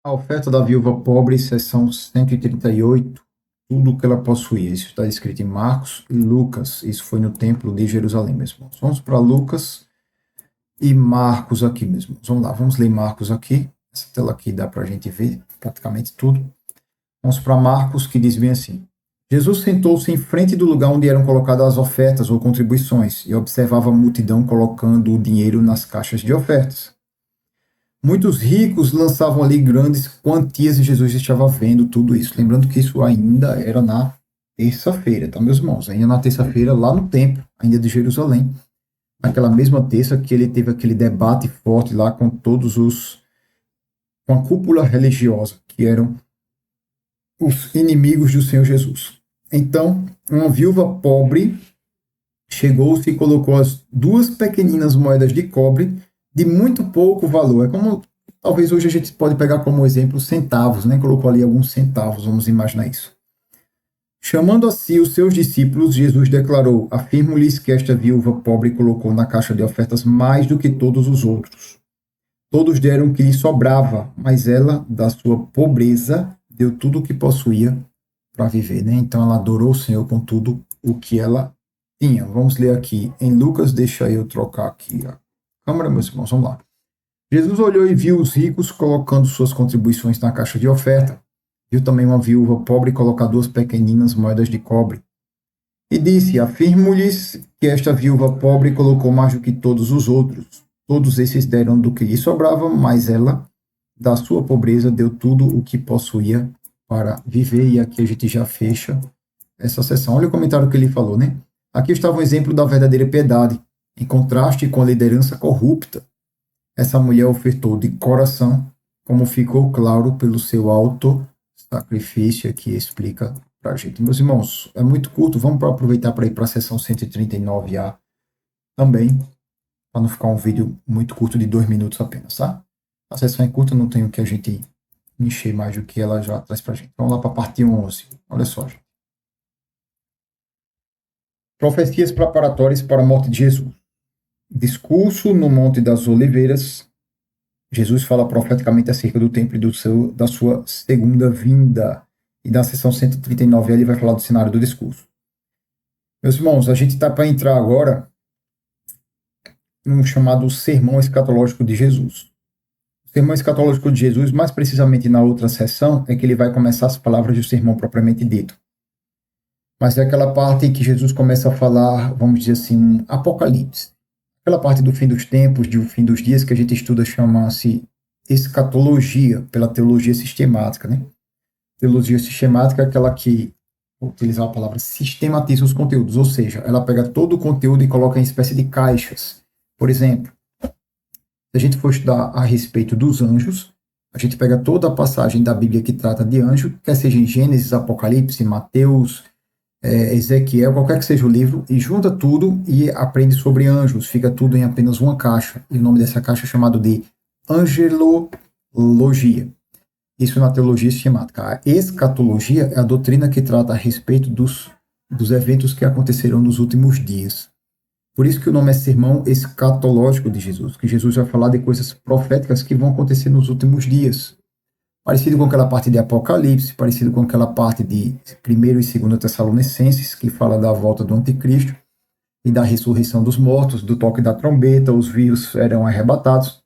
A oferta da viúva pobre, seção 138, tudo o que ela possuía. Isso está escrito em Marcos e Lucas. Isso foi no templo de Jerusalém, meus irmãos. Vamos para Lucas e Marcos aqui, meus irmãos. Vamos lá, vamos ler Marcos aqui. Essa tela aqui dá para a gente ver praticamente tudo. Vamos para Marcos, que diz bem assim: Jesus sentou-se em frente do lugar onde eram colocadas as ofertas ou contribuições e observava a multidão colocando o dinheiro nas caixas de ofertas. Muitos ricos lançavam ali grandes quantias e Jesus estava vendo tudo isso. Lembrando que isso ainda era na terça-feira, tá, meus irmãos? Ainda na terça-feira, lá no templo, ainda de Jerusalém. Naquela mesma terça que ele teve aquele debate forte lá com todos os. Com a cúpula religiosa, que eram os inimigos do Senhor Jesus. Então, uma viúva pobre chegou-se e colocou as duas pequeninas moedas de cobre de muito pouco valor. É como, talvez hoje a gente pode pegar como exemplo centavos, né? Colocou ali alguns centavos, vamos imaginar isso. Chamando a si os seus discípulos, Jesus declarou: afirmo-lhes que esta viúva pobre colocou na caixa de ofertas mais do que todos os outros. Todos deram o que lhe sobrava, mas ela, da sua pobreza, deu tudo o que possuía para viver, né? Então ela adorou o Senhor com tudo o que ela tinha. Vamos ler aqui em Lucas, deixa eu trocar aqui a câmera, meus irmãos, vamos lá. Jesus olhou e viu os ricos colocando suas contribuições na caixa de oferta. Viu também uma viúva pobre colocar duas pequeninas moedas de cobre. E disse: afirmo-lhes que esta viúva pobre colocou mais do que todos os outros. Todos esses deram do que lhe sobrava, mas ela, da sua pobreza, deu tudo o que possuía para viver. E aqui a gente já fecha essa sessão. Olha o comentário que ele falou, né? Aqui estava um exemplo da verdadeira piedade, em contraste com a liderança corrupta. Essa mulher ofertou de coração, como ficou claro pelo seu alto sacrifício, que explica para a gente. Meus irmãos, é muito curto, vamos aproveitar para ir para a sessão 139A também, para não ficar um vídeo muito curto de 2 minutos apenas, tá? A sessão é curta, não tem o que a gente encher mais do que ela já traz para a gente. Vamos lá para a parte 11. Olha só, gente. Profecias preparatórias para a morte de Jesus. Discurso no Monte das Oliveiras. Jesus fala profeticamente acerca do tempo e da sua segunda vinda. E na sessão 139 ele vai falar do cenário do discurso. Meus irmãos, a gente está para entrar agora no chamado Sermão Escatológico de Jesus. O Sermão Escatológico de Jesus, mais precisamente na outra sessão, é que ele vai começar as palavras do sermão propriamente dito. Mas é aquela parte em que Jesus começa a falar, vamos dizer assim, um apocalipse. Aquela parte do fim dos tempos, do fim dos dias, que a gente estuda, chama-se escatologia, pela teologia sistemática, né? Teologia sistemática é aquela que, vou utilizar a palavra, sistematiza os conteúdos, ou seja, ela pega todo o conteúdo e coloca em espécie de caixas. Por exemplo, se a gente for estudar a respeito dos anjos, a gente pega toda a passagem da Bíblia que trata de anjo, quer seja em Gênesis, Apocalipse, Mateus, Ezequiel, qualquer que seja o livro, e junta tudo e aprende sobre anjos. Fica tudo em apenas uma caixa. E o nome dessa caixa é chamado de angelologia. Isso na teologia sistemática. A escatologia é a doutrina que trata a respeito dos eventos que acontecerão nos últimos dias. Por isso que o nome é Sermão Escatológico de Jesus, que Jesus vai falar de coisas proféticas que vão acontecer nos últimos dias. Parecido com aquela parte de Apocalipse, parecido com aquela parte de 1º e 2º Tessalonicenses, que fala da volta do Anticristo e da ressurreição dos mortos, do toque da trombeta, os vivos serão arrebatados,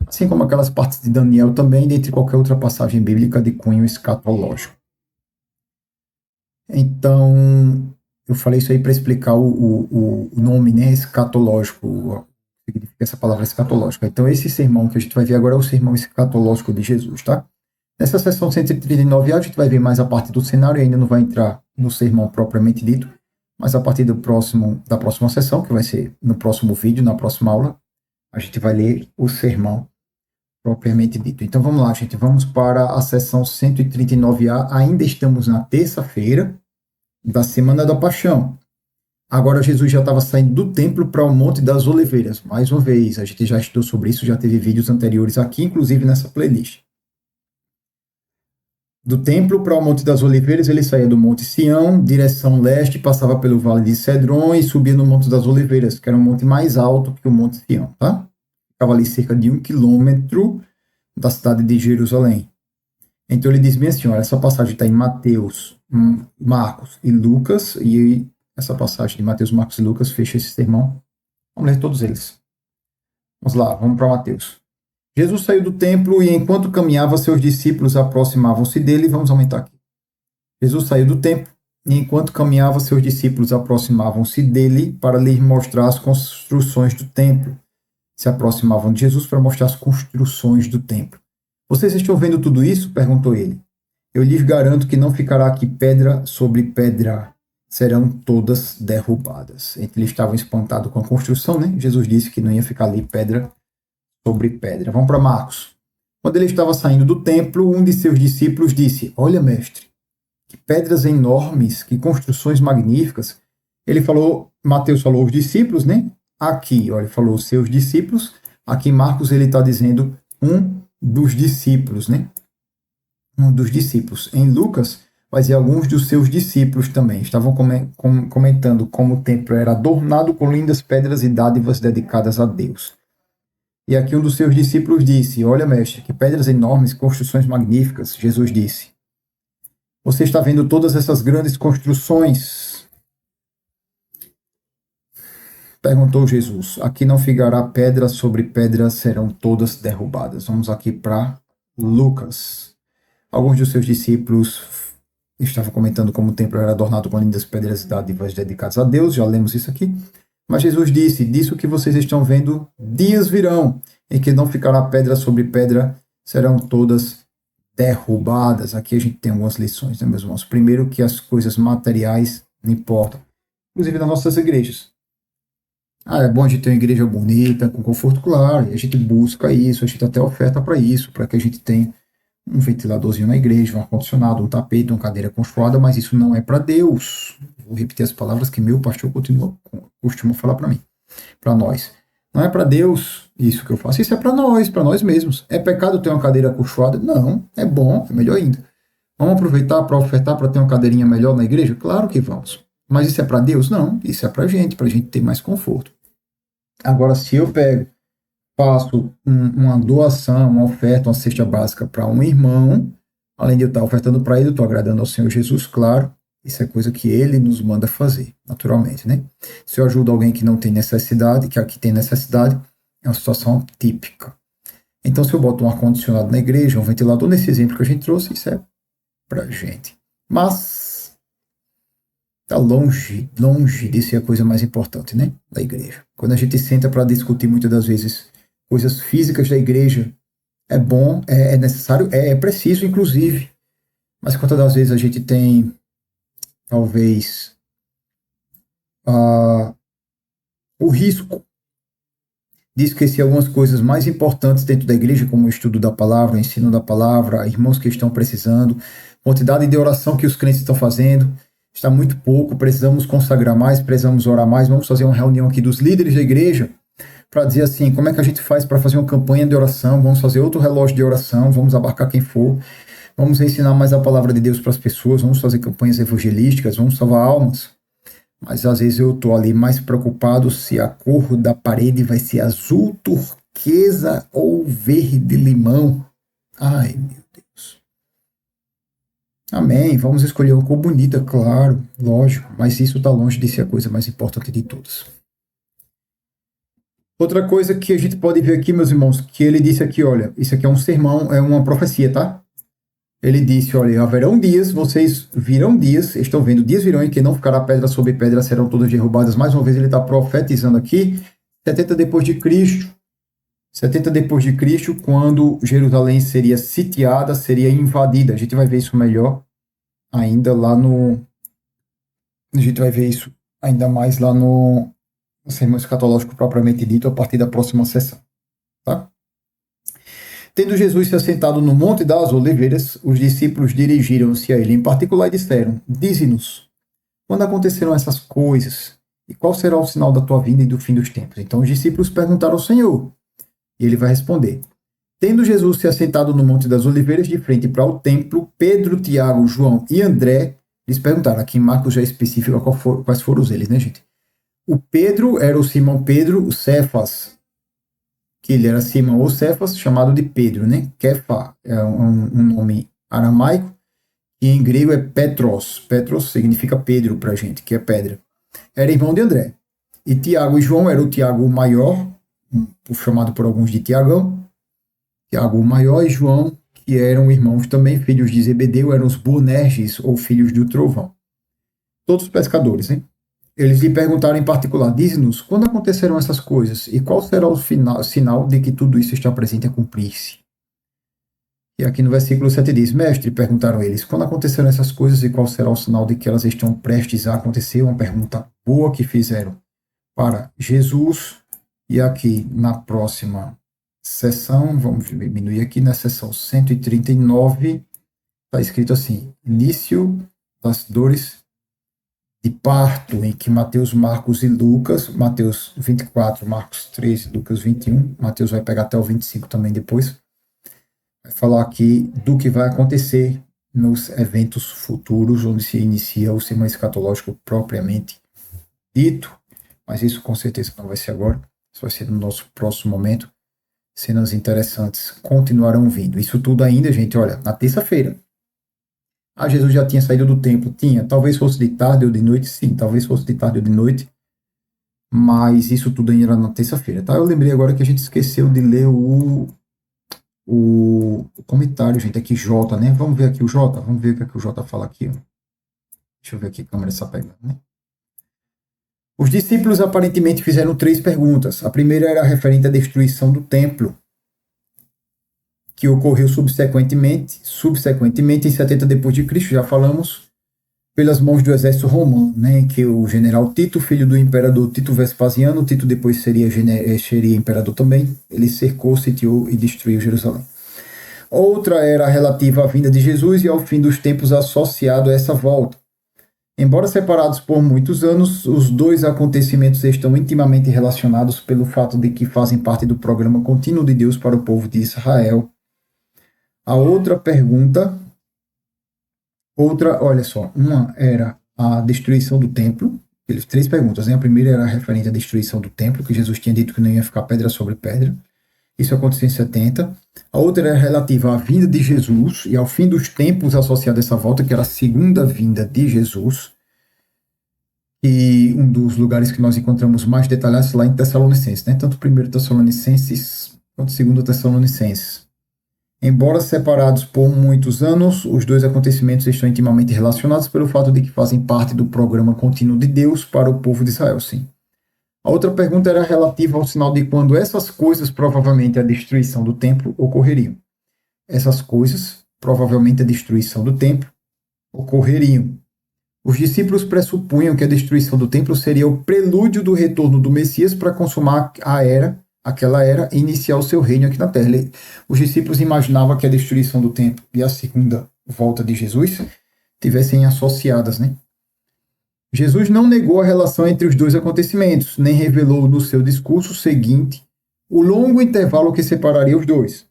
assim como aquelas partes de Daniel também, dentre qualquer outra passagem bíblica de cunho escatológico. Então, eu falei isso aí para explicar o nome, né, escatológico, significa essa palavra escatológica. Então, esse sermão que a gente vai ver agora é o sermão escatológico de Jesus, tá? Nessa sessão 139A, a gente vai ver mais a parte do cenário, e ainda não vai entrar no sermão propriamente dito, mas a partir da próxima sessão, que vai ser no próximo vídeo, na próxima aula, a gente vai ler o sermão propriamente dito. Então, vamos lá, gente, vamos para a sessão 139A, ainda estamos na terça-feira da Semana da Paixão. Agora Jesus já estava saindo do templo para o Monte das Oliveiras. Mais uma vez, a gente já estudou sobre isso, já teve vídeos anteriores aqui, inclusive nessa playlist. Do templo para o Monte das Oliveiras, ele saía do Monte Sião, direção leste, passava pelo Vale de Cedron e subia no Monte das Oliveiras, que era um monte mais alto que o Monte Sião, tá? Ficava ali cerca de 1 quilômetro da cidade de Jerusalém. Então ele diz bem assim, olha, essa passagem está em Mateus, Marcos e Lucas, e essa passagem de Mateus, Marcos e Lucas fecha esse sermão. Vamos ler todos eles. Vamos lá, vamos para Mateus. Jesus saiu do templo e enquanto caminhava, seus discípulos aproximavam-se dele. Vamos aumentar aqui. Jesus saiu do templo e enquanto caminhava, seus discípulos aproximavam-se dele para lhe mostrar as construções do templo. Se aproximavam de Jesus para mostrar as construções do templo. Vocês estão vendo tudo isso? Perguntou ele. Eu lhes garanto que não ficará aqui pedra sobre pedra. Serão todas derrubadas. Eles estavam espantados com a construção, né? Jesus disse que não ia ficar ali pedra sobre pedra. Vamos para Marcos. Quando ele estava saindo do templo, um de seus discípulos disse: Olha, mestre, que pedras enormes, que construções magníficas. Ele falou, Mateus falou os discípulos, né? Aqui, olha, ele falou os seus discípulos. Aqui em Marcos ele está dizendo um dos discípulos, né? Um dos discípulos. Em Lucas vai dizer alguns dos seus discípulos também. Estavam comentando como o templo era adornado com lindas pedras e dádivas dedicadas a Deus. E aqui um dos seus discípulos disse: Olha, mestre, que pedras enormes, construções magníficas. Jesus disse: Você está vendo todas essas grandes construções? Perguntou Jesus. Aqui não ficará pedra sobre pedra, serão todas derrubadas. Vamos aqui para Lucas. Alguns dos seus discípulos estavam comentando como o templo era adornado com lindas pedras e dádivas dedicadas a Deus. Já lemos isso aqui. Mas Jesus disse: Disso que vocês estão vendo, dias virão em que não ficará pedra sobre pedra, serão todas derrubadas. Aqui a gente tem algumas lições, né, meus irmãos? Primeiro, que as coisas materiais não importam, inclusive nas nossas igrejas. É bom a gente ter uma igreja bonita, com conforto, claro, e a gente busca isso, a gente até oferta para isso, para que a gente tenha um ventiladorzinho na igreja, um ar-condicionado, um tapete, uma cadeira confortável, mas isso não é para Deus. Vou repetir as palavras que meu pastor costuma falar para mim, para nós. Não é para Deus isso que eu faço, isso é para nós mesmos. É pecado ter uma cadeira acolchoada? Não, é bom, é melhor ainda. Vamos aproveitar para ofertar para ter uma cadeirinha melhor na igreja? Claro que vamos. Mas isso é para Deus? Não, isso é para a gente ter mais conforto. Agora, se eu faço uma doação, uma oferta, uma cesta básica para um irmão, além de eu estar ofertando para ele, eu estou agradando ao Senhor Jesus, claro. Isso é coisa que ele nos manda fazer, naturalmente, né? Se eu ajudo alguém que não tem necessidade, que aqui tem necessidade, é uma situação típica. Então, se eu boto um ar-condicionado na igreja, um ventilador, nesse exemplo que a gente trouxe, isso é pra gente. Mas está longe de ser a coisa mais importante, né? Da igreja. Quando a gente senta para discutir muitas das vezes coisas físicas da igreja, é bom, é necessário, é preciso, inclusive. Mas quantas das vezes a gente tem talvez o risco de esquecer algumas coisas mais importantes dentro da igreja, como o estudo da palavra, o ensino da palavra, irmãos que estão precisando, quantidade de oração que os crentes estão fazendo, está muito pouco, precisamos consagrar mais, precisamos orar mais, vamos fazer uma reunião aqui dos líderes da igreja, para dizer assim, como é que a gente faz para fazer uma campanha de oração, vamos fazer outro relógio de oração, vamos abarcar quem for, vamos ensinar mais a palavra de Deus para as pessoas, vamos fazer campanhas evangelísticas, vamos salvar almas. Mas às vezes eu estou ali mais preocupado se a cor da parede vai ser azul, turquesa ou verde-limão. Ai, meu Deus. Amém, vamos escolher uma cor bonita, claro, lógico, mas isso está longe de ser a coisa mais importante de todas. Outra coisa que a gente pode ver aqui, meus irmãos, que ele disse aqui, olha, isso aqui é um sermão, é uma profecia, tá? Ele disse, olha, haverão dias, vocês virão dias, estão vendo, dias virão em que não ficará pedra sobre pedra, serão todas derrubadas. Mais uma vez ele está profetizando aqui, 70 depois de Cristo. 70 depois de Cristo, quando Jerusalém seria sitiada, seria invadida. A gente vai ver isso melhor ainda lá no... A gente vai ver isso ainda mais lá no sermão escatológico propriamente dito, a partir da próxima sessão, tá? Tendo Jesus se assentado no Monte das Oliveiras, os discípulos dirigiram-se a ele em particular e disseram: Dize-nos, quando acontecerão essas coisas? E qual será o sinal da tua vinda e do fim dos tempos? Então os discípulos perguntaram ao Senhor, e ele vai responder. Tendo Jesus se assentado no Monte das Oliveiras, de frente para o templo, Pedro, Tiago, João e André lhes perguntaram. Aqui em Marcos já é específico quais foram eles, né, gente? O Pedro era o Simão Pedro, o Cefas, que ele era Simão ou Cefas, chamado de Pedro, né? Kefa é um nome aramaico, e em grego é Petros. Petros significa Pedro para a gente, que é pedra. Era irmão de André. E Tiago e João era o Tiago o maior, chamado por alguns de Tiagão. Tiago o maior e João, que eram irmãos também, filhos de Zebedeu, eram os Boanerges, ou filhos do trovão. Todos pescadores, hein? Eles lhe perguntaram em particular: dize-nos, quando acontecerão essas coisas, e qual será o sinal de que tudo isso está presente a cumprir-se? E aqui no versículo 7 diz: mestre, perguntaram eles, quando acontecerão essas coisas e qual será o sinal de que elas estão prestes a acontecer? Uma pergunta boa que fizeram para Jesus. E aqui na próxima sessão, vamos diminuir aqui, na sessão 139, está escrito assim: início das dores de parto, em que Mateus, Marcos e Lucas, Mateus 24, Marcos 13, Lucas 21, Mateus vai pegar até o 25 também depois, vai falar aqui do que vai acontecer nos eventos futuros, onde se inicia o sermão escatológico propriamente dito, mas isso com certeza não vai ser agora, isso vai ser no nosso próximo momento. Cenas interessantes continuarão vindo. Isso tudo ainda, gente, olha, na terça-feira. Ah, Jesus já tinha saído do templo? Tinha. Talvez fosse de tarde ou de noite? Sim, talvez fosse de tarde ou de noite. Mas isso tudo ainda era na terça-feira, tá? Eu lembrei agora que a gente esqueceu de ler o comentário, gente, aqui J, né? Vamos ver aqui o J? Vamos ver o que, é que o J fala aqui. Ó. Deixa eu ver aqui a câmera está pegando, né? Os discípulos aparentemente fizeram 3 perguntas. A primeira era referente à destruição do templo, que ocorreu subsequentemente em 70 depois de Cristo, já falamos, pelas mãos do exército romano, né, que o general Tito, filho do imperador Tito Vespasiano, Tito depois seria imperador também, ele cercou, sitiou e destruiu Jerusalém. Outra era relativa à vinda de Jesus e ao fim dos tempos associado a essa volta. Embora separados por muitos anos, os 2 acontecimentos estão intimamente relacionados pelo fato de que fazem parte do programa contínuo de Deus para o povo de Israel. A outra pergunta, olha só, uma era a destruição do templo, 3 perguntas, né? A primeira era referente à destruição do templo, que Jesus tinha dito que não ia ficar pedra sobre pedra. Isso aconteceu em 70. A outra era relativa à vinda de Jesus e ao fim dos tempos associado a essa volta, que era a segunda vinda de Jesus. E um dos lugares que nós encontramos mais detalhados lá em Tessalonicenses, né? Tanto 1 Tessalonicenses quanto 2 Tessalonicenses. Embora separados por muitos anos, os 2 acontecimentos estão intimamente relacionados pelo fato de que fazem parte do programa contínuo de Deus para o povo de Israel, sim. A outra pergunta era relativa ao sinal de quando essas coisas, provavelmente a destruição do templo, ocorreriam. Essas coisas, provavelmente a destruição do templo, ocorreriam. Os discípulos pressupunham que a destruição do templo seria o prelúdio do retorno do Messias para consumar aquela era e iniciar o seu reino aqui na Terra. Os discípulos imaginavam que a destruição do templo e a segunda volta de Jesus tivessem associadas, né? Jesus não negou a relação entre os 2 acontecimentos, nem revelou no seu discurso seguinte o longo intervalo que separaria os 2.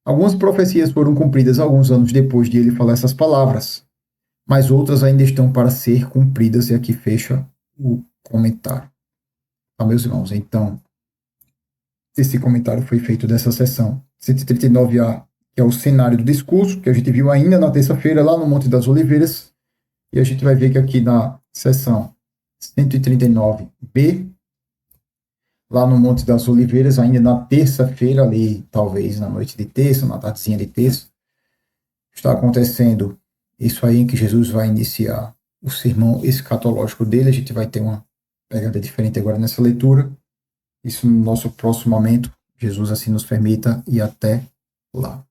Algumas profecias foram cumpridas alguns anos depois de ele falar essas palavras, mas outras ainda estão para ser cumpridas, e aqui fecha o comentário. Tá, meus irmãos? Então, esse comentário foi feito dessa sessão 139A, que é o cenário do discurso, que a gente viu ainda na terça-feira, lá no Monte das Oliveiras, e a gente vai ver que aqui na sessão 139B, lá no Monte das Oliveiras, ainda na terça-feira, ali, talvez na noite de terça, na tardezinha de terça, está acontecendo isso aí em que Jesus vai iniciar o sermão escatológico dele. A gente vai ter uma pegada diferente agora nessa leitura. Isso no nosso próximo momento. Jesus assim nos permita, e até lá.